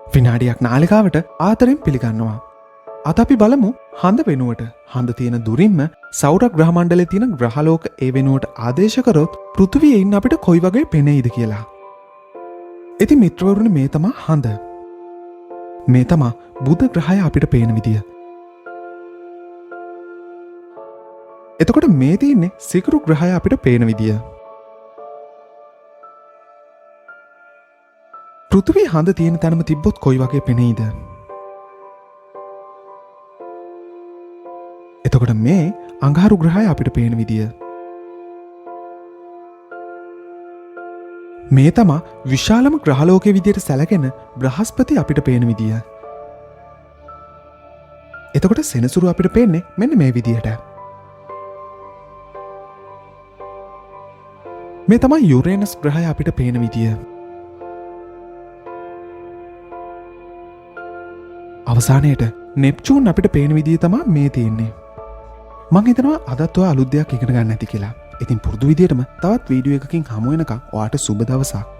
විනාඩියක් නාලිකාවට ආදරයෙන් පිළිගන්නවා. අද අපි බලමු හඳ වෙනුවට හඳ තියෙන දුරින්ම සෞර ග්‍රහ මණ්ඩලයේ තියෙන ග්‍රහලෝක ඒ වෙනුවට ආදේශ කරොත් පෘථිවියේ ඉන්න අපිට කොයි වගේ පෙනෙයිද කියලා. ඉතින් මිත්‍රවරුනි මේ තමයි හඳ. මේ තමයි බුධ ග්‍රහය අපිට පේන විදිය. එතකොට මේ තියෙන්නේ සිකුරු ග්‍රහය අපිට පේන විදිය. පෘථිවිය හඳ තියෙන තැනම තිබ්බොත් කොයි වගේ පෙනෙයිද? එතකොට මේ අඟහරු ග්‍රහය අපිට පේන විදිය. මේ තමයි විශාලම ග්‍රහලෝකයේ විදියට සැලකෙන බ්‍රහස්පති අපිට පේන විදිය. එතකොට සෙනසුරු අපිට පේන්නේ මෙන්න මේ විදියට. මේ තමයි යුරේනස් ග්‍රහය අපිට පේන විදිය. අවසානයේට නෙප්චූන් අපිට පේන විදිය තමයි මේ තියෙන්නේ. මං හිතනවා අදත් ඔය අලුත් දෙයක් ඉගෙන ගන්න ඇති කියලා. ඉතින් පුරුදු විදියටම තවත් වීඩියෝ එකකින් හමු වෙනකම් ඔයාට සුබ දවසක්.